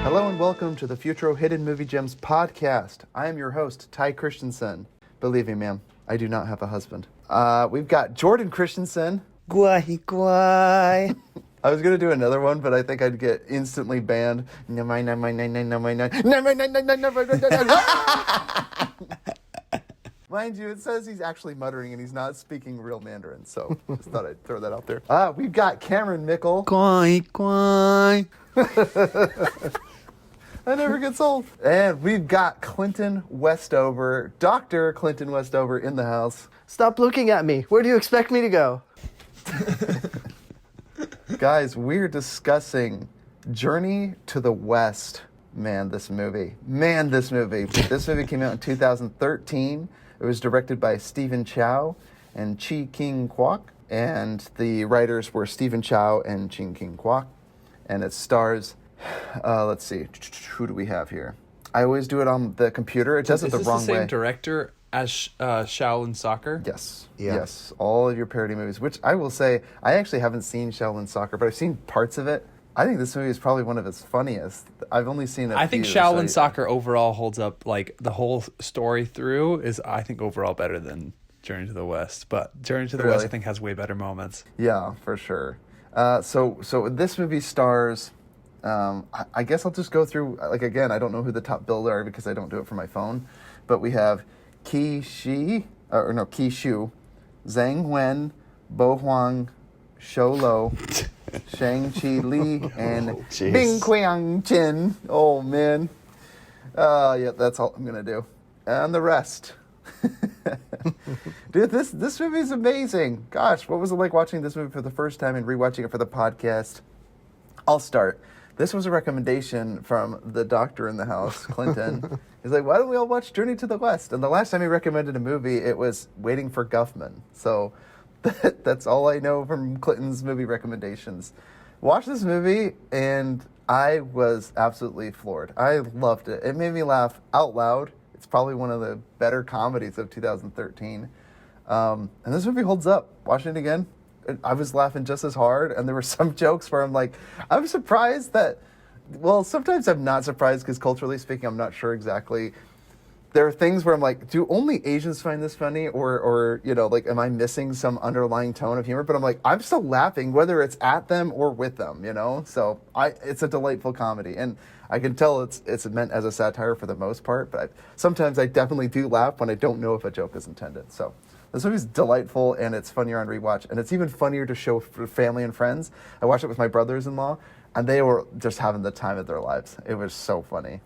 Hello and welcome to the Futro Hidden Movie Gems podcast. I am your host, Ty Christensen. Believe me, ma'am, I do not have a husband. We've got Jordan Christensen. Guay, guay. I was going to do another one, but I think I'd get instantly banned. Mind you, it says he's actually muttering and he's not speaking real Mandarin, so just thought I'd throw that out there. We've got Cameron Mickle. Guay, guay. That never gets old. And we've got Clinton Westover, Dr. Clinton Westover in the house. Stop looking at me. Where do you expect me to go? Guys, we're discussing Journey to the West. This movie. This movie came out in 2013. It was directed by Stephen Chow and Chi King Kwok. And the writers were Stephen Chow and Chi King Kwok. And it stars, let's see, who do we have here? I always do it on the computer. It does it the wrong way. Is this the same director as Shaolin Soccer? Yes. Yeah. Yes. All of your parody movies, which I will say, I actually haven't seen Shaolin Soccer, but I've seen parts of it. I think this movie is probably one of its funniest. I've only seen it. I think Shaolin Soccer overall holds up, like the whole story through is, I think, overall better than Journey to the West. But Journey to the West, I think, has way better moments. Yeah, for sure. So this movie stars, I guess I'll just go through, like, again, I don't know who the top billed are because I don't do it from my phone, but we have Ki Shu, Zhang Wen, Bo Huang, Shou Lo, Shang-Chi Li, and Bing Qiang Chen. Oh, man. Yeah, that's all I'm going to do. And the rest. Dude, this movie is amazing. Gosh, what was it like watching this movie for the first time and rewatching it for the podcast? I'll start. This was a recommendation from the doctor in the house, Clinton. He's like, why don't we all watch Journey to the West? And the last time he recommended a movie, it was Waiting for Guffman. So that's all I know from Clinton's movie recommendations. Watched this movie, and I was absolutely floored. I loved it. It made me laugh out loud. It's probably one of the better comedies of 2013. And this movie holds up. Watching it again, I was laughing just as hard, and there were some jokes where I'm like, I'm surprised that, well, sometimes I'm not surprised because culturally speaking, I'm not sure exactly. There are things where I'm like, do only Asians find this funny? Or you know, like, am I missing some underlying tone of humor? But I'm like, I'm still laughing, whether it's at them or with them, you know? So it's a delightful comedy. And I can tell it's meant as a satire for the most part, but sometimes I definitely do laugh when I don't know if a joke is intended. So this movie's delightful, and it's funnier on rewatch, and it's even funnier to show for family and friends. I watched it with my brothers-in-law, and they were just having the time of their lives. It was so funny.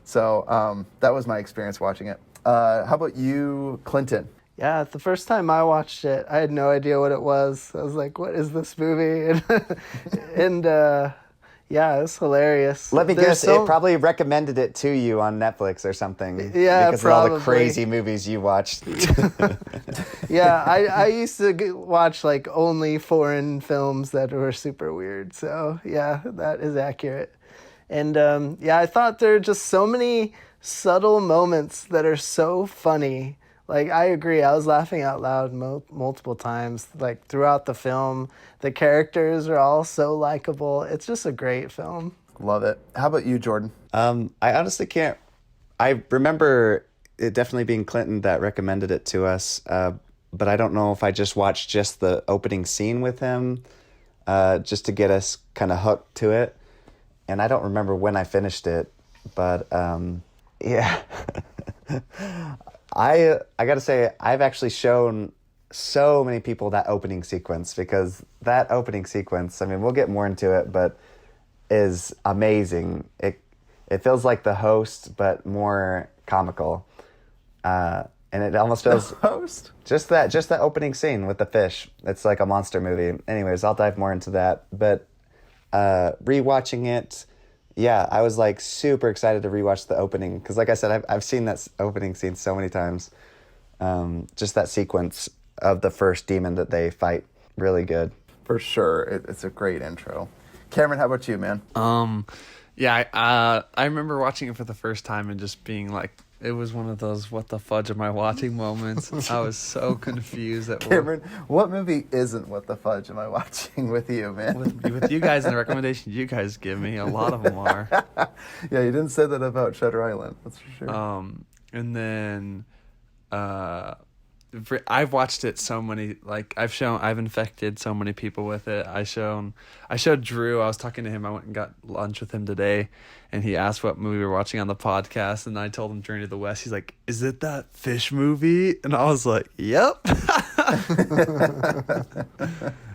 So that was my experience watching it. How about you, Clinton? Yeah, the first time I watched it, I had no idea what it was. I was like, what is this movie? And yeah, it was hilarious. Let me guess, it probably recommended it to you on Netflix or something. Yeah, because probably. of all the crazy movies you watched. Yeah, I used to watch like only foreign films that were super weird. So yeah, that is accurate. And yeah, I thought there are just so many subtle moments that are so funny. Like, I agree. I was laughing out loud multiple times, like, throughout the film. The characters are all so likable. It's just a great film. Love it. How about you, Jordan? I honestly can't. I remember it definitely being Clinton that recommended it to us, but I don't know if I just watched just the opening scene with him just to get us kind of hooked to it. And I don't remember when I finished it, but yeah. I gotta say, I've actually shown so many people that opening sequence, because that opening sequence, I mean, we'll get more into it, but is amazing. It feels like The Host, but more comical. And it almost feels... The Host? Just that opening scene with the fish. It's like a monster movie. Anyways, I'll dive more into that. But rewatching it, yeah, I was like super excited to rewatch the opening, because like I said, I've seen that opening scene so many times. Just that sequence of the first demon that they fight, really good. For sure, it's a great intro. Cameron, how about you, man? Yeah, I remember watching it for the first time and just being like It was one of those "what the fudge am I watching" moments. I was so confused at Cameron, what movie isn't "what the fudge am I watching" with you, man? with you guys and the recommendations you guys give me. A lot of them are. Yeah, you didn't say that about Shutter Island. That's for sure. And then, I've watched it so many. Like I've infected so many people with it. I showed Drew. I was talking to him. I went and got lunch with him today, and he asked what movie we were watching on the podcast, and I told him Journey to the West. He's like, "Is it that fish movie?" And I was like, "Yep."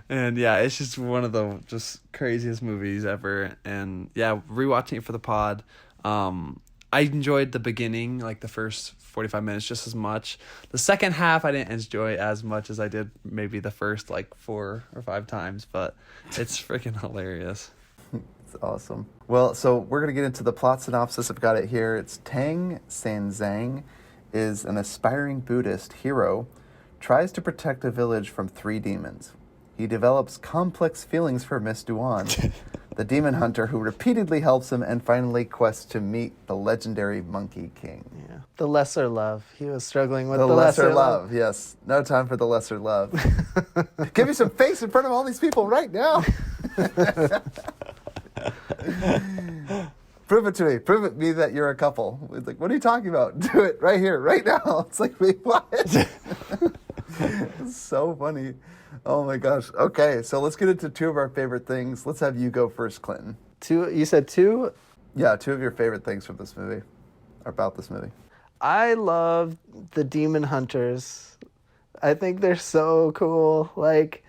And yeah, it's just one of the just craziest movies ever. And yeah, rewatching it for the pod. I enjoyed the beginning, like the first 45 minutes just as much. The second half I didn't enjoy as much as I did maybe the first like 4 or 5 times, but it's freaking hilarious. It's awesome. Well, so we're going to get into the plot synopsis. I've got it here. It's Tang Sanzang is an aspiring Buddhist hero, tries to protect a village from 3 demons. He develops complex feelings for Miss Duan, the demon hunter who repeatedly helps him, and finally quests to meet the legendary Monkey King. Yeah. The lesser love. He was struggling with The the lesser love, yes. No time for the lesser love. Give me some face in front of all these people right now. Prove it to me. Prove it me that you're a couple. It's like, what are you talking about? Do it right here, right now. It's like, wait, what? It's so funny. Oh my gosh. Okay, so let's get into 2 of our favorite things. Let's have you go first, Clinton. 2, you said 2? Yeah, 2 of your favorite things from this movie, or about this movie. I love the demon hunters. I think they're so cool. Like,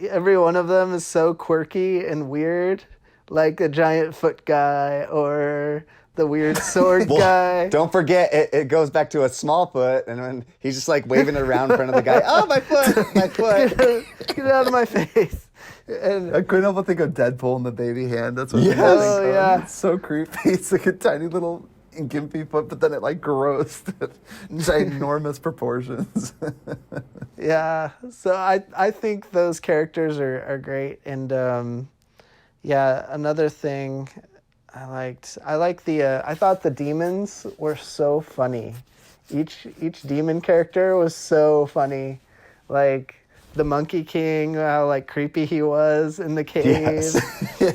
every one of them is so quirky and weird. Like the giant foot guy or the weird sword guy. Don't forget, it goes back to a small foot, and when he's just like waving it around in front of the guy. Oh, my foot, my foot. Get out of my face. And I couldn't help but think of Deadpool and the baby hand. That's what Yes. I'm thinking Oh, of. yeah. It's so creepy. It's like a tiny little gimpy foot, but then it like grows to ginormous proportions. yeah, so I think those characters are great. And yeah, another thing I thought the demons were so funny. Each demon character was so funny. Like the Monkey King, how like creepy he was in the cave. Yes.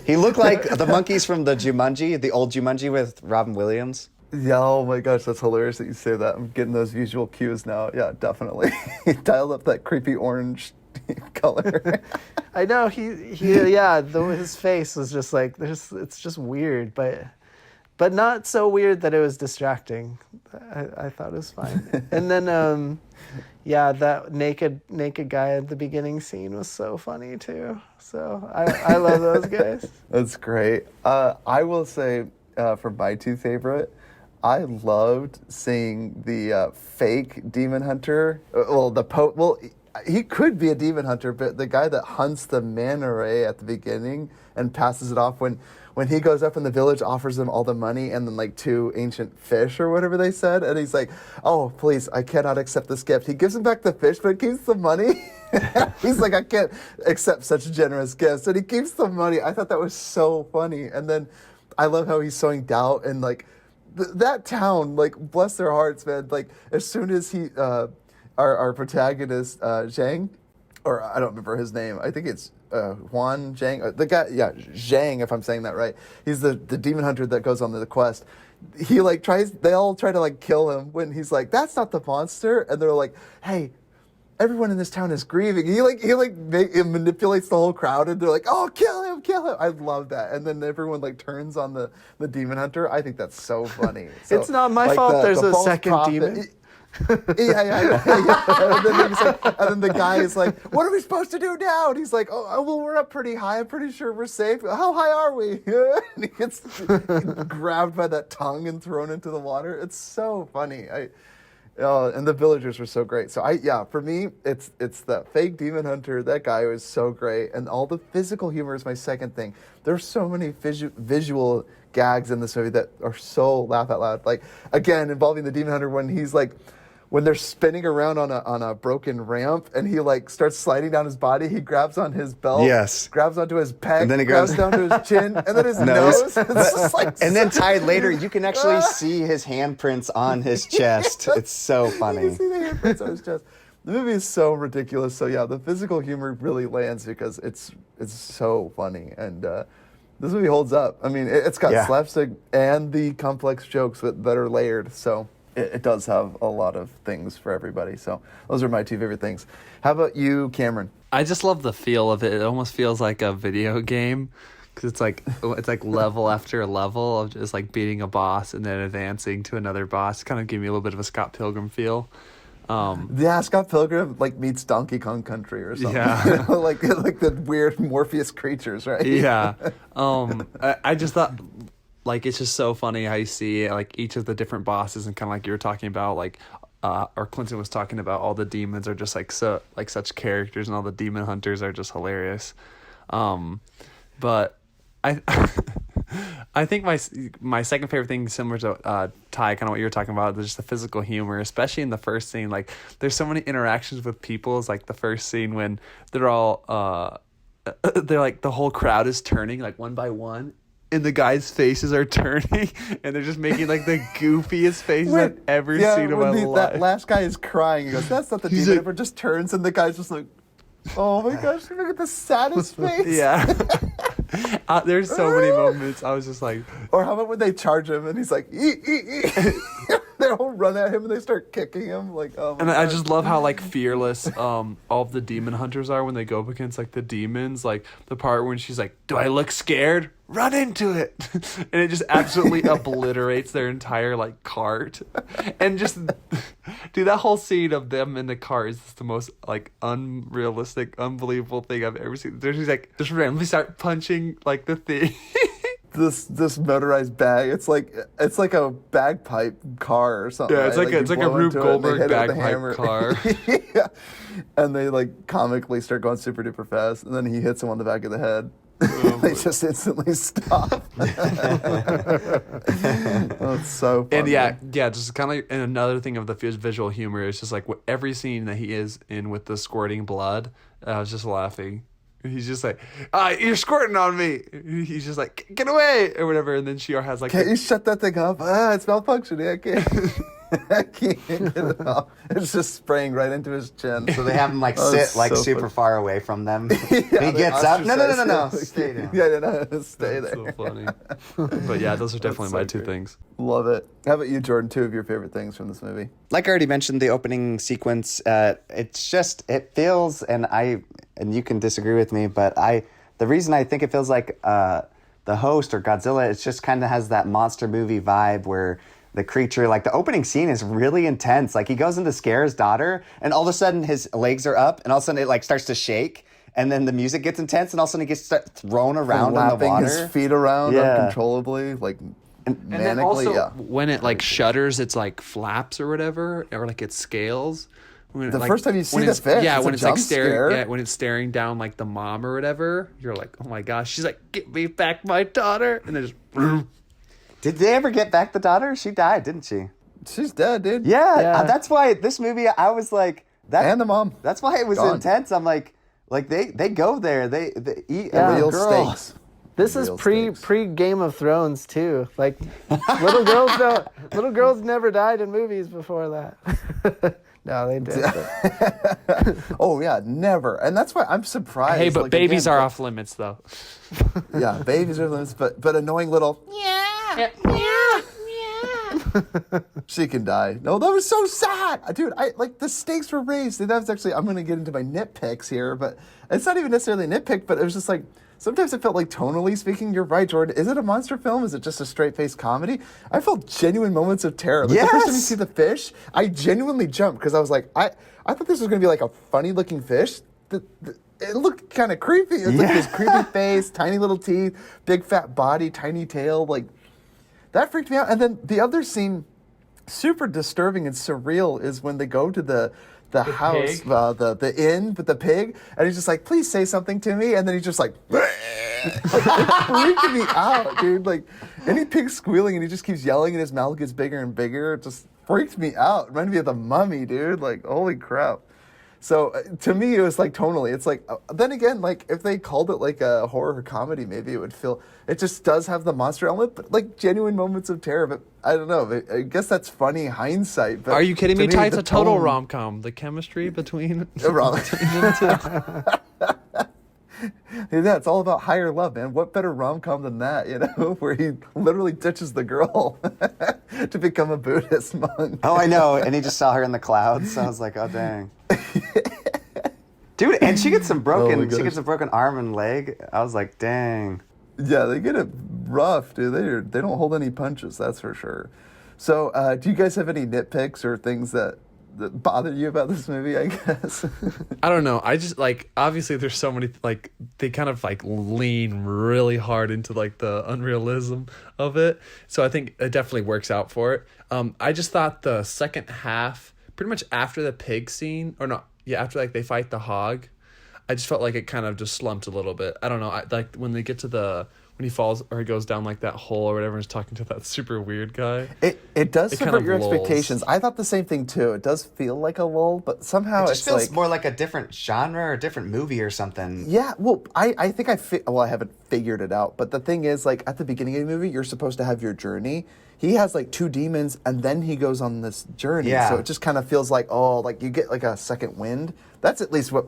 He looked like the monkeys from the Jumanji, the old Jumanji with Robin Williams. Yeah, oh my gosh, that's hilarious that you say that. I'm getting those visual cues now. Yeah, definitely. He dialed up that creepy orange color. I know his face was just like it's just weird, but not so weird that it was distracting. I thought it was fine. And then that naked guy at the beginning scene was so funny too. So I love those guys. That's great. I will say for my 2 favorite, I loved seeing the fake demon hunter. He could be a demon hunter, but the guy that hunts the manta ray at the beginning and passes it off when he goes up in the village, offers them all the money and then like 2 ancient fish or whatever they said, and he's like, "Oh, please, I cannot accept this gift." He gives him back the fish, but keeps the money. He's like, "I can't accept such generous gifts," and he keeps the money. I thought that was so funny. And then I love how he's sowing doubt and like that town, like bless their hearts, man. Like as soon as he. Our protagonist, Zhang, or I don't remember his name. I think it's Huan Zhang. The guy, yeah, Zhang, if I'm saying that right. He's the demon hunter that goes on the quest. He like they all try to like kill him when he's like, "That's not the monster." And they're like, "Hey, everyone in this town is grieving." He manipulates the whole crowd, and they're like, "Oh, kill him, kill him." I love that. And then everyone like turns on the demon hunter. I think that's so funny. So, It's not my like, fault there's a false second prophet- demon. yeah. And then the guy is like, "What are we supposed to do now?" And he's like, "Oh, well, we're up pretty high. I'm pretty sure we're safe. How high are we?" And he gets grabbed by that tongue and thrown into the water. It's so funny. And the villagers were so great. So for me, it's the fake demon hunter. That guy was so great, and all the physical humor is my second thing. There's so many visual gags in this movie that are so laugh out loud. Like again, involving the demon hunter when he's like, when they're spinning around on a broken ramp, and he like starts sliding down his body. He grabs on his belt, Yes. grabs onto his pec, And then he grabs down to his chin, and then his nose. It's just like And then tied later, you can actually see his handprints on his chest. It's so you funny. can see the handprints on his chest. The movie is so ridiculous. So yeah, the physical humor really lands because it's so funny, and this movie holds up. I mean, it's got Yeah. slapstick and the complex jokes that are layered. So it does have a lot of things for everybody. So those are my two favorite things. How about you, Cameron? I just love the feel of it. It almost feels like a video game because it's like level after level of just like beating a boss and then advancing to another boss. Kind of give me a little bit of a Scott Pilgrim feel. Yeah, Scott Pilgrim like meets Donkey Kong Country or something. Yeah. You know, like the weird Morpheus creatures, right? Yeah. I just thought like it's just so funny how you see like each of the different bosses and kind of like you were talking about like or Clinton was talking about all the demons are just like so like such characters and all the demon hunters are just hilarious. But I I think my second favorite thing, similar to Ty, kind of what you were talking about, is just the physical humor, especially in the first scene. Like, there's so many interactions with people. It's like the first scene when they're all, they're like the whole crowd is turning like one by one, and the guys' faces are turning, and they're just making like the goofiest faces I've ever seen in my life. That last guy is crying. He goes, "That's not the He's demon." like- Ever just turns, and the guy's just like, "Oh my gosh, look at the saddest face." Yeah. There's so many moments. I was just like, Or how about when they charge him and he's like, "Eat, eat, eat." They all run at him and they start kicking him. Like, oh my and I God. just love how like fearless all of the demon hunters are when they go up against like the demons. Like the part when she's like, "Do I look scared? Run into it," and it just absolutely obliterates their entire like cart. And just dude, that whole scene of them in the car is just the most like unrealistic, unbelievable thing I've ever seen. There's like just randomly start punching like the thing. This motorized bag. It's like a bagpipe car or something. Yeah, it's right? like it's you like a blow Rube into it and they Goldberg hit it with a bagpipe hammer. car. Yeah, and they like comically start going super duper fast, and then he hits him on the back of the head. They just instantly stop. Oh, it's so funny. And yeah, just kind of and another thing of the visual humor is just like every scene that he is in with the squirting blood, I was just laughing. He's just like, "You're squirting on me." He's just like, "Get away," or whatever. And then Shior has like, Can't you shut that thing up? It's malfunctioning. I can't. I can't get it off. It's just spraying right into his chin. So they have him like Oh, sit it's like so super funny. far away from them. Yeah, he they gets up. No, ostracize him. Stay down. Yeah, no, stay That's there. so funny. But yeah, those are definitely so my two great. things. Love it. How about you, Jordan? Two of your favorite things from this movie? Like I already mentioned, the opening sequence. It feels, and you can disagree with me, but the reason I think it feels like the host or Godzilla, it just kind of has that monster movie vibe where the creature, like the opening scene is really intense. Like he goes in to scare his daughter and all of a sudden his legs are up and all of a sudden it like starts to shake and then the music gets intense and all of a sudden he gets thrown around in the Lapping water. his feet around Yeah. uncontrollably, like And then manically. also Yeah. when it like shudders, it's like flaps or whatever, or like it scales. When The like, first time you see when the it's- fish, yeah, it's when a it's like jump scare. staring, yeah, when it's staring down like the mom or whatever, you're like, "Oh my gosh!" She's like, "Get me back, my daughter!" And then just. Did they ever get back the daughter? She died, didn't she? She's dead, dude. Yeah. That's why this movie, I was like, that. And the mom. That's why it was Gone. intense. I'm like they go there. They eat Yeah. a Real girl. stakes. This is Real pre stakes. Game of Thrones too. Like little girls never died in movies before that. No, they did. But Oh yeah, never. And that's why I'm surprised. Hey, but like, babies again, are off limits though. Yeah, babies are limits, but annoying little. She can die. No, that was so sad, dude. I like the stakes were raised, and that's actually I'm gonna get into my nitpicks here, but it's not even necessarily a nitpick. But it was just like sometimes it felt like tonally speaking. You're right, Jordan. Is it a monster film? Is it just a straight faced comedy? I felt genuine moments of terror. Like the first time you Yes! see the fish, I genuinely jumped because I was like, I thought this was gonna be like a funny looking fish. It looked kind of creepy. It's like this creepy face, tiny little teeth, big fat body, tiny tail, like. That freaked me out. And then the other scene, super disturbing and surreal, is when they go to the house, pig? the inn with the pig, and he's just like, "Please say something to me," and then he's just like, it freaked me out, dude. Like any pig squealing, and he just keeps yelling, and his mouth gets bigger and bigger. Just freaked me out. Reminded me of The Mummy, dude. Like, holy crap. So to me, it was like tonally. It's like then again, like if they called it like a horror comedy, maybe it would feel. It just does have the monster element, but like genuine moments of terror. But I don't know. I guess that's funny hindsight. But Are you kidding to me, Ty? It's the a total tone- rom-com. The chemistry between Rom- them two. Yeah, it's all about higher love, man. What better rom-com than that, you know, where he literally ditches the girl to become a Buddhist monk. Oh, I know. And he just saw her in the clouds. So I was like, oh, dang. Dude, and she gets some broken. Oh my She gets a broken arm and leg. I was like, dang. Yeah, they get it rough, dude. They don't hold any punches, that's for sure. So, do you guys have any nitpicks or things that bother you about this movie, I guess? I don't know. I just like obviously there's so many like they kind of like lean really hard into like the unrealism of it. So I think it definitely works out for it. I just thought the second half, pretty much after the pig scene, or not, yeah, after like they fight the hog, I just felt like it kind of just slumped a little bit. I don't know. Like when they get to when he falls or he goes down like that hole or whatever and is talking to that super weird guy. It does It subvert kind of your lulls. expectations. I thought the same thing too. It does feel like a lull, but somehow It just it's feels like more like a different genre or a different movie or something. yeah, well, I think I haven't figured it out, but the thing is, like, at the beginning of the movie, you're supposed to have your journey. He has, like, 2 demons, and then he goes on this journey. Yeah. So it just kind of feels like, oh, like, you get, like, a second wind. That's at least what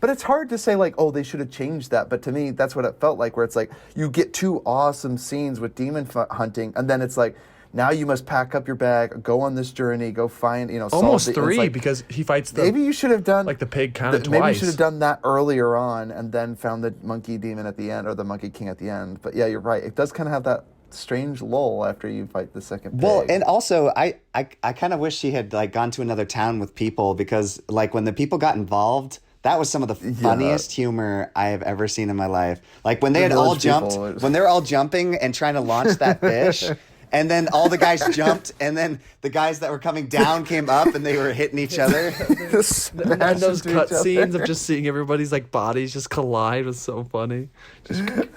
but it's hard to say, like, oh, they should have changed that. But to me, that's what it felt like, where it's like, you get 2 awesome scenes with demon hunting, and then it's like, now you must pack up your bag, go on this journey, go find, solve Almost it's 3 like, because he fights the maybe you should have done like the pig kind of maybe you twice. should have done that earlier on and then found the monkey demon at the end or the monkey king at the end. But yeah, you're right. It does kind of have that strange lull after you fight the second pig. Well, and also, I kind of wish he had like gone to another town with people because like when the people got involved, that was some of the funniest humor I have ever seen in my life. Like when they had all village jumped, people. when they were all jumping and trying to launch that fish. And then all the guys jumped, and then the guys that were coming down came up, and they were hitting each other. and those Smash into cut each scenes other. of just seeing everybody's like bodies just collide was so funny. And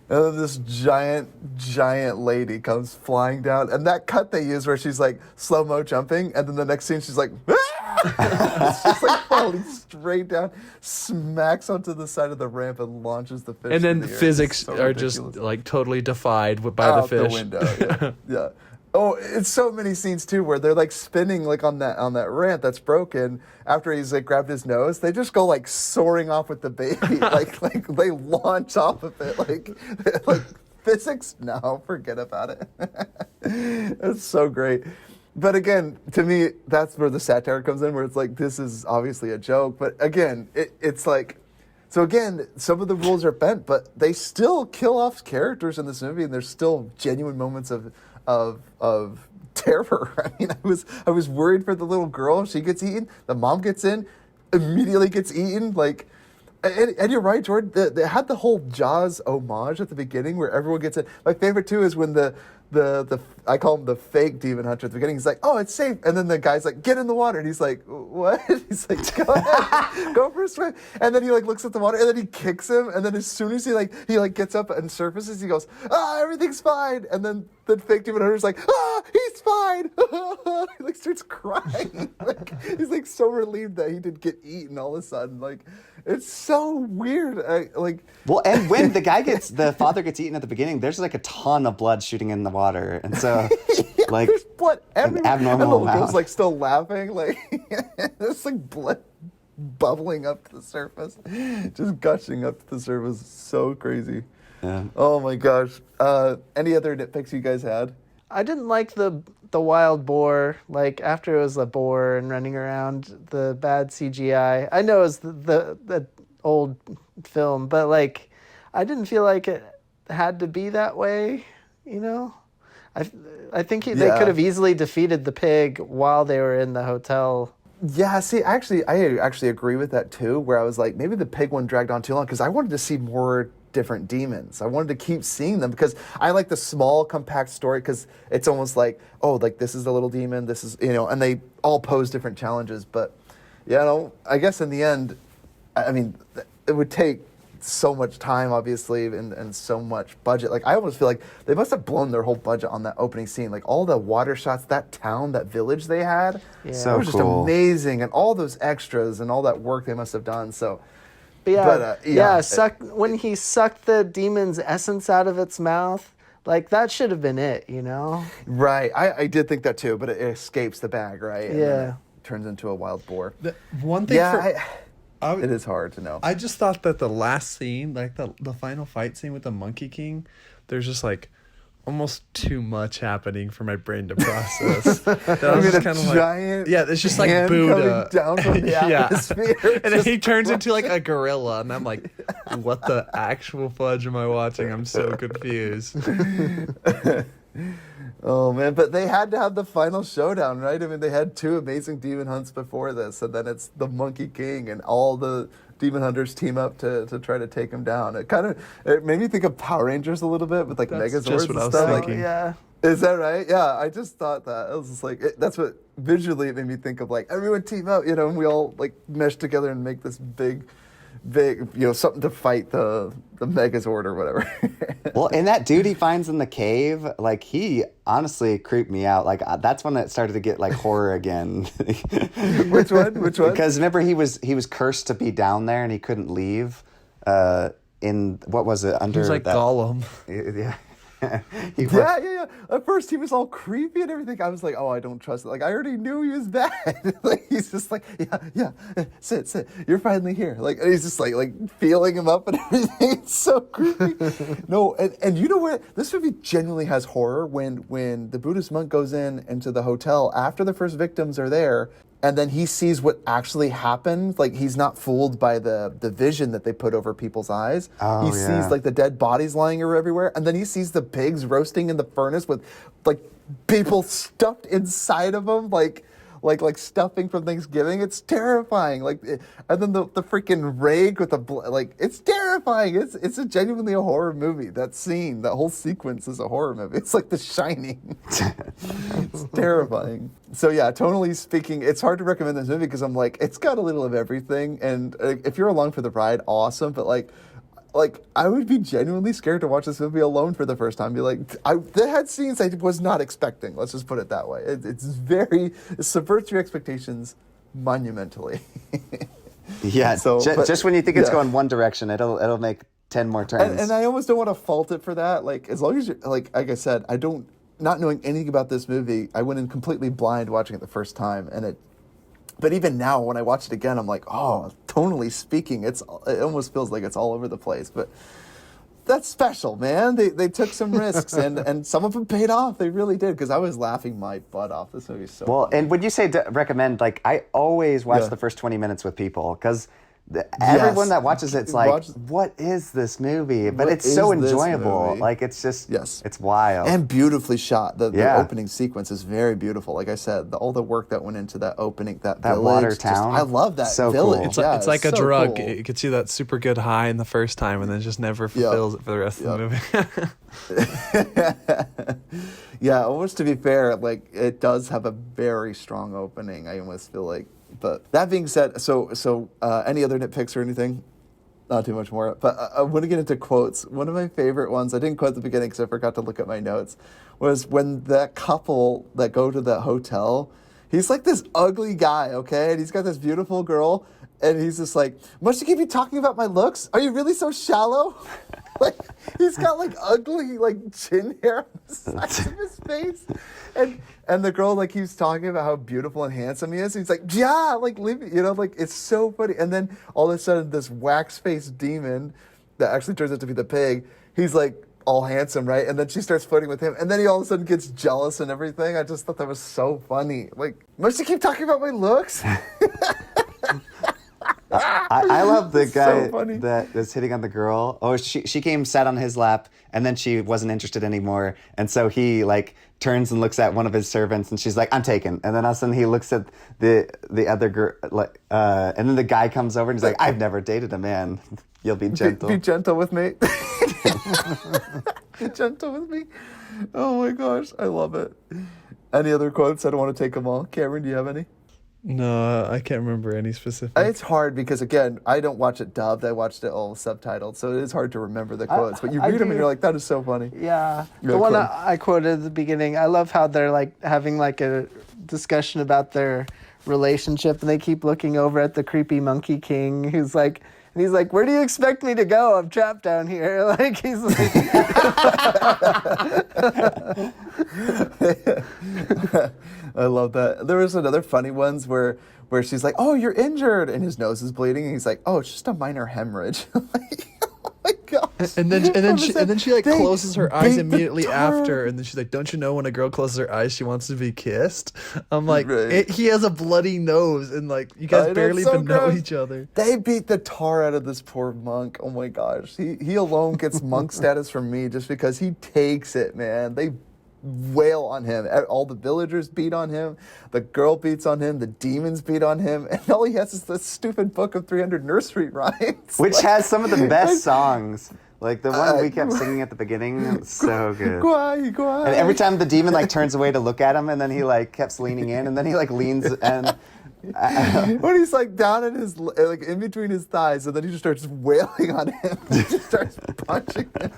then this giant lady comes flying down, and that cut they use where she's like slow-mo jumping, and then the next scene she's like, it's just like falling straight down, smacks onto the side of the ramp, and launches the fish. And then in the air. physics It's so are just ridiculous. like totally defied by the Out fish. the window. Yeah. Yeah. Oh, it's so many scenes too where they're like spinning like on that ramp that's broken after he's like grabbed his nose. They just go like soaring off with the baby, like they launch off of it, like physics. No, forget about it. It's so great. But again, to me, that's where the satire comes in, where it's like this is obviously a joke, but again, it's like. So again, some of the rules are bent, but they still kill off characters in this movie, and there's still genuine moments of terror. I mean, I was worried for the little girl. She gets eaten. The mom gets in, immediately gets eaten. Like, and you're right, Jordan. They had the whole Jaws homage at the beginning, where everyone gets in. My favorite too is when the I call him the fake demon hunter at the beginning. He's like, "Oh, it's safe," and then the guy's like, "Get in the water," and he's like, "What?" He's like, "Go ahead, go for a swim." And then he like looks at the water, and then he kicks him, and then as soon as he gets up and surfaces, he goes, "Ah, everything's fine." And then the fake demon hunter's like, "Ah, he's fine." He like starts crying. Like he's like so relieved that he didn't get eaten all of a sudden. Like it's so weird. Well, and when the father gets eaten at the beginning, there's like a ton of blood shooting in the water, and so like there's blood everywhere. abnormal and the little amount. girl's like still laughing, like there's like blood bubbling up to the surface, just gushing up to the surface. So crazy. Yeah. Oh my gosh. Any other nitpicks you guys had? I didn't like the wild boar. Like after it was a boar and running around, the bad CGI. I know it was the old film, but like I didn't feel like it had to be that way. You know, I think they could have easily defeated the pig while they were in the hotel. Yeah, see, I actually agree with that too, where I was like, maybe the pig one dragged on too long because I wanted to see more different demons. I wanted to keep seeing them because I like the small, compact story because it's almost like, oh, like this is the little demon, this is, and they all pose different challenges. But, I guess in the end, I mean, it would take so much time, obviously, and so much budget. Like, I almost feel like they must have blown their whole budget on that opening scene. Like, all the water shots, that town, that village they had, Yeah. So it was just cool. amazing, and all those extras and all that work they must have done. So, But yeah, when he sucked the demon's essence out of its mouth, like that should have been it, you know? right. I did think that too, but it escapes the bag, right? And then Yeah. it turns into a wild boar. The one thing Yeah, I it is hard to know. I just thought that the last scene, like the final fight scene with the Monkey King, there's just like almost too much happening for my brain to process. That I I was mean, just a kind of giant yeah, it's just like hand Buddha coming down from the atmosphere. and then he turns into like a gorilla, and I'm like, what the actual fudge am I watching? I'm so confused. Oh man, but they had to have the final showdown, right? I mean, they had 2 amazing demon hunts before this, and then it's the Monkey King, and all the demon hunters team up to try to take him down. It made me think of Power Rangers a little bit with like That's Megazords just what and I was stuff. thinking. Like, Yeah. is that right? Yeah, I just thought that. It was just like that's what visually it made me think of. Like, everyone team up, and we all like mesh together and make this big, something to fight the Megazord or whatever. Well, and that dude he finds in the cave, like he honestly creeped me out. Like that's when it started to get like horror again. Which one? Because remember he was cursed to be down there and he couldn't leave. In what was it under He's like that? Gollum. Yeah. Yeah. At first, he was all creepy and everything. I was like, oh, I don't trust it. Like, I already knew he was bad. Like, he's just like, yeah, sit. You're finally here. Like, and he's just like feeling him up and everything. It's so creepy. No, and you know what? This movie genuinely has horror when the Buddhist monk goes into the hotel after the first victims are there. And then he sees what actually happened. Like, he's not fooled by the vision that they put over people's eyes. Oh, he yeah. sees, like, the dead bodies lying everywhere. And then he sees the pigs roasting in the furnace with, like, people stuffed inside of them, like stuffing from Thanksgiving. It's terrifying. And then the freaking rake with it's terrifying. It's genuinely a horror movie. That scene, that whole sequence is a horror movie. It's like The Shining. It's terrifying. So yeah, tonally speaking, it's hard to recommend this movie because I'm like, it's got a little of everything. And if you're along for the ride, awesome. But like I would be genuinely scared to watch this movie alone for the first time. Be like, they had scenes I was not expecting. Let's just put it that way. It subverts your expectations monumentally. Yeah. So, just when you think it's yeah. going one direction, it'll make 10 more turns. And I almost don't want to fault it for that. Like, as long as you're, like I said, not knowing anything about this movie, I went in completely blind watching it the first time, but even now, when I watch it again, I'm like, oh, tonally speaking, it almost feels like it's all over the place. But that's special, man. They took some risks, and some of them paid off. They really did, because I was laughing my butt off. This movie's so well, funny. and would you say recommend, like, I always watch Yeah. the first 20 minutes with people, because everyone that watches it's like, what is this movie? But What it's so is this enjoyable. movie? Like, it's just, Yes. it's wild. And beautifully shot. The Yeah. opening sequence is very beautiful. Like I said, all the work that went into that opening, that village, water just- town. I love that So village. cool. It's like, Yeah, it's like a so drug. cool. You could see that super good high in the first time, and then it just never fulfills it for the rest of the movie. Yeah, almost to be fair, like, it does have a very strong opening. I almost feel like. But that being said, so any other nitpicks or anything? Not too much more. But I want to get into quotes. One of my favorite ones, I didn't quote at the beginning because I forgot to look at my notes, was when that couple that go to the hotel, he's like this ugly guy, okay? And he's got this beautiful girl, and he's just like, must you keep me talking about my looks? Are you really so shallow? Like, he's got like ugly like chin hair on the sides of his face. And the girl like keeps talking about how beautiful and handsome he is. He's like, yeah, like leave me, like it's so funny. And then all of a sudden this wax-faced demon that actually turns out to be the pig, he's like all handsome, right? And then she starts flirting with him, and then he all of a sudden gets jealous and everything. I just thought that was so funny. Like, must you keep talking about my looks? I love the It's guy so funny. that is hitting on the girl. Oh, she came, sat on his lap, and then she wasn't interested anymore. And so he like turns and looks at one of his servants, and she's like, "I'm taken." And then all of a sudden he looks at the other girl, and then the guy comes over and he's like, "I've never dated a man. You'll be gentle." Be gentle with me. Be gentle with me. Oh my gosh, I love it. Any other quotes? I don't want to take them all. Cameron, do you have any? No, I can't remember any specific. It's hard because, again, I don't watch it dubbed. I watched it all subtitled, so it is hard to remember the quotes. But you I read them and do- you're like, that is so funny. Yeah. Yeah, The one cool. I quoted at the beginning, I love how they're like having like a discussion about their relationship and they keep looking over at the creepy monkey king who's like, and he's like, where do you expect me to go? I'm trapped down here. Like, he's like... I love that. There was another funny ones where she's like, oh, you're injured. And his nose is bleeding. And he's like, oh, it's just a minor hemorrhage. Like, oh my gosh. And then she like They closes her eyes beat the immediately tar- after, and then she's like, "Don't you know when a girl closes her eyes, she wants to be kissed?" I'm like, Right. he has a bloody nose, and like you guys know, barely so even know gross. each other. They beat the tar out of this poor monk. Oh my gosh. He alone gets monk status from me just because he takes it, man. They wail on him. All the villagers beat on him. The girl beats on him. The demons beat on him. And all he has is this stupid book of 300 nursery rhymes. Which Like, has some of the best songs. Like the one we kept singing at the beginning. It's so good. Guai, guai. And every time the demon like turns away to look at him, and then he like keeps leaning in, and then he like leans and when he's like down in his, like in between his thighs, and then he just starts wailing on him. He just starts punching him.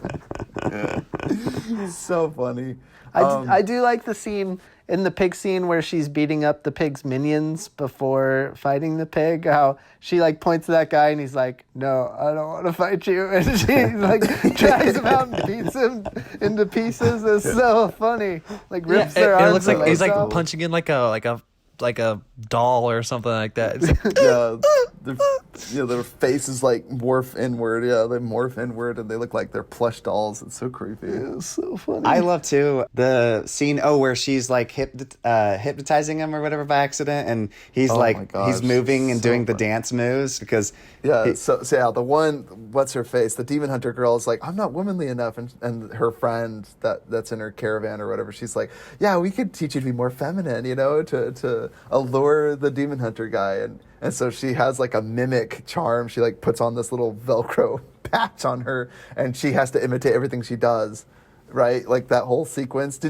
So funny. I do like the scene in the pig scene where she's beating up the pig's minions before fighting the pig. How she like points to that guy and he's like, "No, I don't want to fight you," and she like drags him out and beats him into pieces. It's so funny. Like rips their it arms. looks like and he's legs like off. punching in like a doll or something like that. It's like, Their faces like morph inward. Yeah, they morph inward, and they look like they're plush dolls. It's so creepy. It's so funny. I love too the scene where she's like hypnotizing him or whatever by accident, and he's Oh my like gosh, he's moving and so doing the funny. dance moves because Yeah, so yeah, the one, what's her face? The demon hunter girl is like, I'm not womanly enough, and her friend that's in her caravan or whatever, she's like, yeah, we could teach you to be more feminine, to allure the demon hunter guy, and so she has like a mimic charm. She like puts on this little Velcro patch on her, and she has to imitate everything she does. Right, like that whole sequence.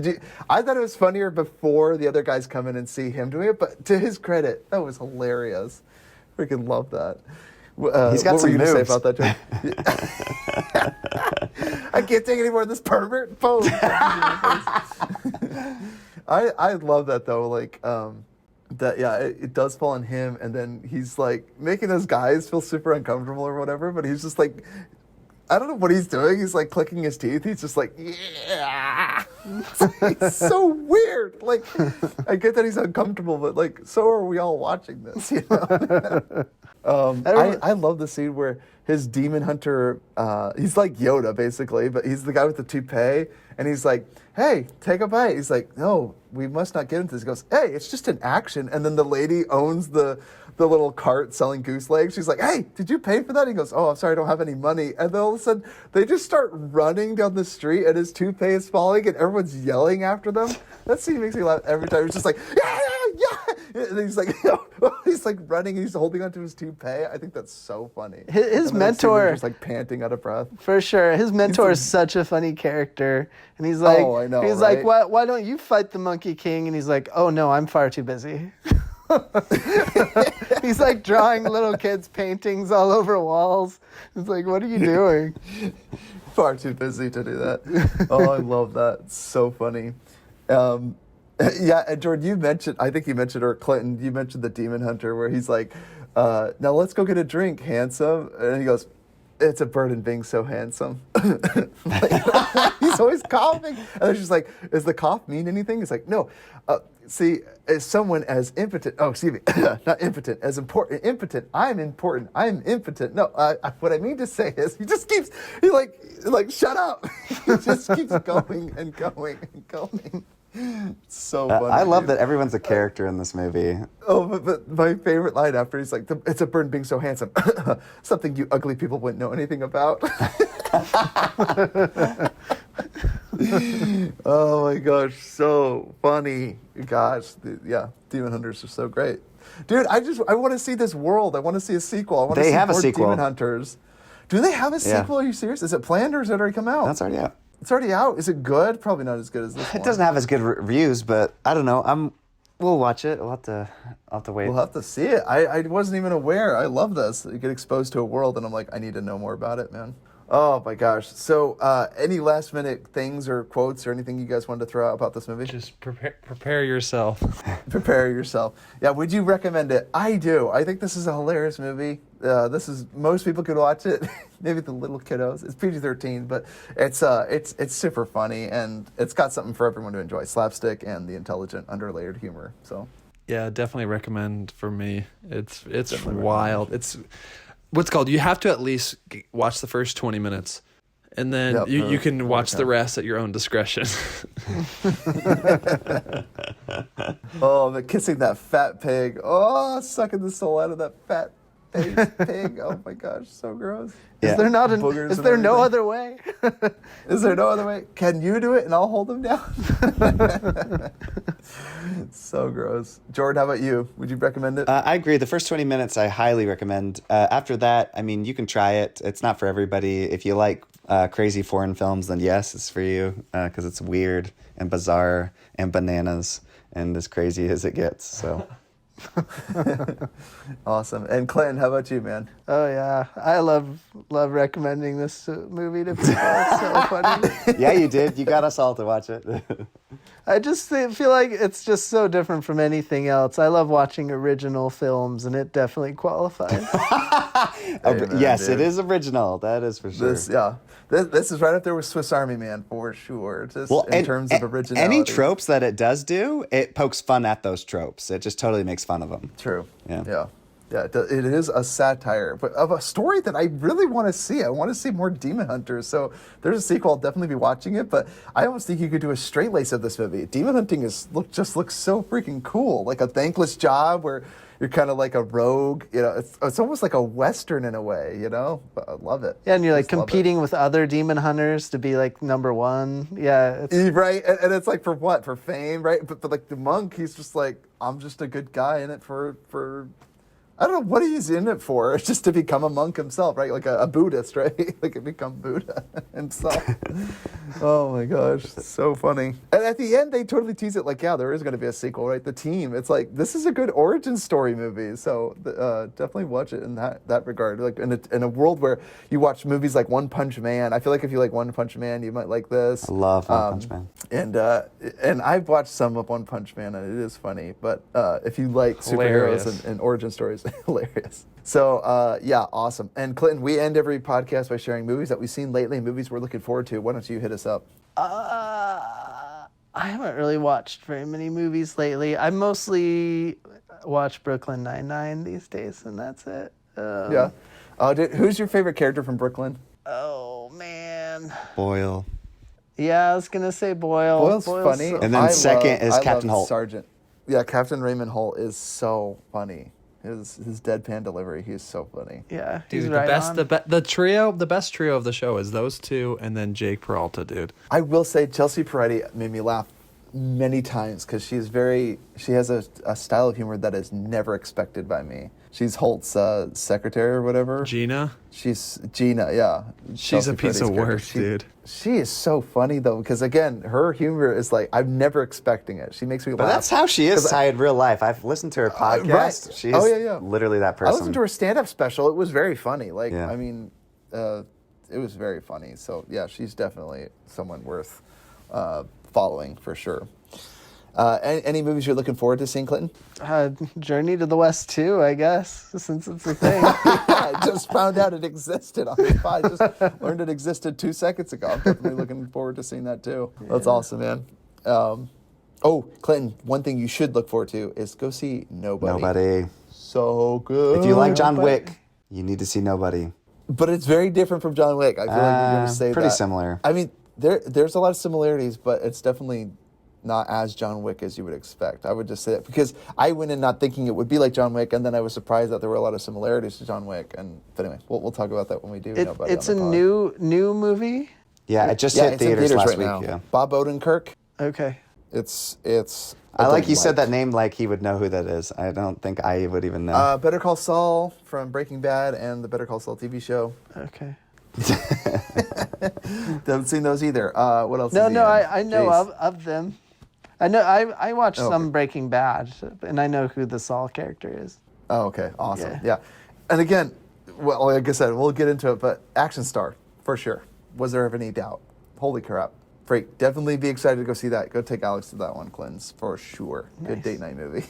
I thought it was funnier before the other guys come in and see him doing it, but to his credit, that was hilarious. Freaking love that. He's got what some were you gonna moves. say about that, Joe? I can't take any more of this pervert. Boom. I love that though. Like that. Yeah, it does fall on him, and then he's like making those guys feel super uncomfortable or whatever. But he's just like, I don't know what he's doing. He's like clicking his teeth. He's just like, yeah. It's so weird. Like, I get that he's uncomfortable, but like, so are we all watching this, I love the scene where his demon hunter, he's like Yoda basically, but he's the guy with the toupee, and he's like, hey, take a bite. He's like, no, we must not get into this. He goes, hey, it's just an action. And then the lady owns the little cart selling goose legs. She's like, hey, did you pay for that? He goes, oh, I'm sorry, I don't have any money. And then all of a sudden, they just start running down the street, and his toupee is falling, and everyone's yelling after them. That scene makes me laugh every time. He's just like, yeah, yeah, yeah. And he's like, he's like running, and he's holding onto his toupee. I think that's so funny. His And the next scene, mentor- they're just like panting out of breath. For sure. His mentor is such a funny character. And he's like, Oh, I know, he's right? like, why don't you fight the Monkey King? And he's like, oh no, I'm far too busy. He's like drawing little kids' paintings all over walls. It's like, what are you doing? Far too busy to do that. Oh, I love that. It's so funny. Yeah, and Jordan, I think you mentioned, or Clinton, you mentioned the demon hunter where he's like, now let's go get a drink, handsome. And he goes, it's a burden being so handsome. Like, he's always coughing. And then she's like, does the cough mean anything? He's like, no. See, as someone as impotent, excuse me, not impotent, as important, impotent, I'm important, I'm impotent. No, what I mean to say is he like, shut up. He just keeps going and going and going. It's so funny. I love dude. that everyone's a character in this movie. Oh, but my favorite line after he's like, it's a burden being so handsome. Something you ugly people wouldn't know anything about. Oh my gosh, so funny. Gosh, yeah, Demon Hunters are so great. Dude, I want to see this world. I want to see a sequel. I want to They see have a more sequel. Demon Hunters. Do they have a Yeah. sequel? Are you serious? Is it planned or has it already come out? That's already out. It's already out. Is it good? Probably not as good as this one. It doesn't have as good reviews, but I don't know. We'll watch it. I'll have to wait. We'll have to see it. I wasn't even aware. I love this. You get exposed to a world, and I'm like, I need to know more about it, man. Oh my gosh. So, any last minute things or quotes or anything you guys wanted to throw out about this movie? Just prepare yourself. Prepare yourself. Yeah, would you recommend it? I do. I think this is a hilarious movie. Most people could watch it. Maybe the little kiddos. It's PG-13, but it's super funny, and it's got something for everyone to enjoy: slapstick and the intelligent, underlayered humor. So, Yeah, definitely recommend for me. It's Definitely wild. It's what's called. You have to at least watch the first 20 minutes, and then Yep. you can watch the rest at your own discretion. oh, but kissing that fat pig. Oh, sucking the soul out of that fat pig. Oh my gosh, so gross. Yeah. Is there not an, Boogers is and there no everything. other way? Is there no other way? Can you do it and I'll hold him down? So gross. Jordan, how about you? Would you recommend it? I agree. The first 20 minutes, I highly recommend. After that, I mean, you can try it. It's not for everybody. If you like crazy foreign films, then yes, it's for you because it's weird and bizarre and bananas and as crazy as it gets. So. Awesome. And Clinton, how about you, man? Oh yeah, I love recommending this movie to people. It's so funny. Yeah, you did. You got us all to watch it. I just feel like it's just so different from anything else. I love watching original films, and it definitely qualifies. Amen, Yes, dude. it is original. That is for sure. This is right up there with Swiss Army Man for sure. Just in terms of originality. Any tropes that it does do, it pokes fun at those tropes. It just totally makes fun of them. True. Yeah. Yeah, it is a satire, but of a story that I really want to see. I want to see more Demon Hunters. So there's a sequel. I'll definitely be watching it, but I almost think you could do a straight lace of this movie. Demon hunting just looks so freaking cool. Like a thankless job where you're kind of like a rogue. You know, it's almost like a Western in a way, you know? But I love it. Yeah, and you're like Just love it. competing with other demon hunters to be like number one. Yeah, it's, Right, and it's like for what? For fame, right? But like the monk, he's just like, I'm just a good guy in it for I don't know what he's in it for. It's just to become a monk himself, right? Like a Buddhist, right? Like to become Buddha himself. Oh my gosh, so funny. And at the end, they totally tease it like, yeah, there is going to be a sequel, right? The team. It's like, this is a good origin story movie. So definitely watch it in that regard. Like in a world where you watch movies like One Punch Man, I feel like if you like One Punch Man, you might like this. I love One Punch Man. And I've watched some of One Punch Man, and it is funny. But if you like Hilarious. superheroes and origin stories, hilarious. So yeah, awesome. And Clinton, we end every podcast by sharing movies that we've seen lately, movies we're looking forward to. Why don't you hit us up? I haven't really watched very many movies lately. I mostly watch Brooklyn Nine-Nine these days, and that's it. Yeah. Who's your favorite character from Brooklyn? Oh man. Boyle. Yeah, I was gonna say Boyle. Boyle's Boyle's funny. so- And then second is I Captain love Holt. Sergeant. Yeah, Captain Raymond Holt is so funny. His deadpan delivery, he's so funny. yeah, he's Dude, right the on. the best trio of the show is those two, and then Jake Peralta, dude. I will say Chelsea Peretti made me laugh many times because she has a style of humor that is never expected by me. She's Holt's secretary or whatever. Gina, She's Gina, yeah. she's Chelsea a piece Peretti's of character. work, dude. She is so funny though because again, her humor is like I'm never expecting it. She makes me But laugh. that's how she is 'Cause in real life. I've listened to her podcast. right. She's Oh, yeah. literally that I person. listened to her stand-up special. It was very funny. Like, Yeah. I mean, it was very funny. So, yeah, she's definitely someone worth following for sure. Any movies you're looking forward to seeing, Clinton? Journey to the West 2, I guess, since it's a thing. I just found out it existed on the spot. I just learned it existed 2 seconds ago. I'm definitely looking forward to seeing that too. That's awesome, man. Clinton, one thing you should look forward to is go see Nobody. Nobody. So good. If you like John Nobody. Wick, you need to see Nobody. But it's very different from John Wick. I feel like you're going to say pretty that. similar. I mean, there's a lot of similarities, but it's definitely not as John Wick as you would expect. I would just say that because I went in not thinking it would be like John Wick, and then I was surprised that there were a lot of similarities to John Wick. But anyway, we'll talk about that when we do. Nobody It's on a the pod. new movie. Yeah, it just Yeah, hit it's in theaters last right week. now. Yeah. Bob Odenkirk. Okay. It's. I like you said that name like he would know who that is. I don't think I would even know. Better Call Saul from Breaking Bad and the Better Call Saul TV show. Okay. Haven't seen those either. What else? No, is he no, in? I know Jace. of them. I know. I watched Oh, some okay. Breaking Bad, and I know who the Saul character is. Oh, okay, awesome. Yeah. Yeah. And again, well, like I said, we'll get into it, but action star for sure. Was there ever any doubt? Holy crap! Great, definitely be excited to go see that. Go take Alex to that one, Clint's for sure. Good Nice. date night movie.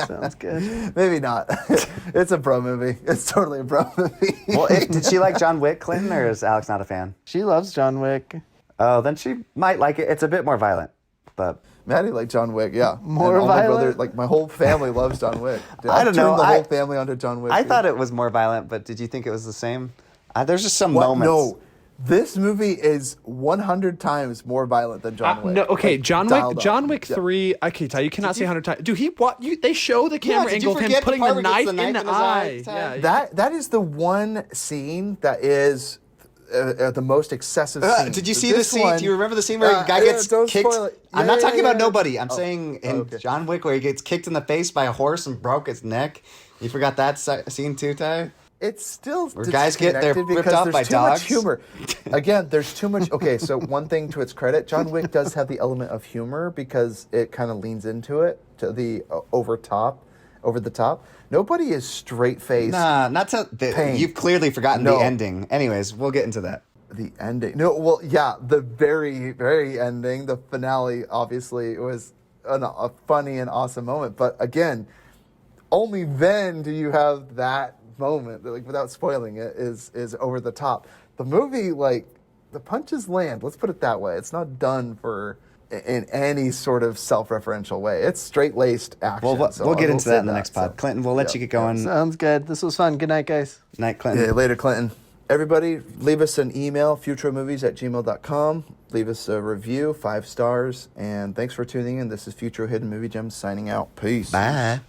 Sounds good. Maybe not. It's a bro movie. It's totally a bro movie. Well, did she like John Wick, Clinton, or is Alex not a fan? She loves John Wick. Oh, then she might like it. It's a bit more violent, but Maddie liked John Wick, yeah. More And all my violent? brother, like my whole family loves John Wick. I don't know. Turned the whole family onto John Wick. I dude. thought it was more violent. But did you think it was the same? There's just some What? moments. No. This movie is 100 times more violent than John Wick. No, okay, Like, John dialed Wick. up. John Wick Yeah. 3. I can't tell you. Cannot say 100 times. Dude, they show the camera did you angle of him forget the putting part the where he gets knife the in knife the in his eye eye. every time? Yeah. That is the one scene that is the most excessive scene. Did you see This the scene? one- Do you remember the scene where the guy gets don't kicked? spoil it. I'm Yeah, not talking yeah, about yeah. nobody. I'm Oh. saying in Okay. John Wick where he gets kicked in the face by a horse and broke his neck. You forgot that scene too, Ty? It's still Where guys get their disconnected ripped because off there's by too dogs. much humor. Again, there's too much. Okay, so one thing to its credit, John Wick does have the element of humor because it kind of leans into it to the over the top. Nobody is straight faced. Nah, not to. Pain. You've clearly forgotten No. the ending. Anyways, we'll get into that. The ending. No, well, yeah, the very, very ending, the finale, obviously, was a funny and awesome moment. But again, only then do you have that moment, like without spoiling it, is over the top. The movie, like, the punches land. Let's put it that way. It's not done in any sort of self-referential way. It's straight-laced action. Well, so we'll I get will into say that in the next pod. so. Clinton, we'll let you get going. Sounds good. This was fun. Good night, guys. Night, Clinton. Yeah, later, Clinton. Everybody, leave us an email, futuromovies@gmail.com. Leave us a review, 5 stars. And thanks for tuning in. This is Futuro Hidden Movie Gems signing out. Peace. Bye.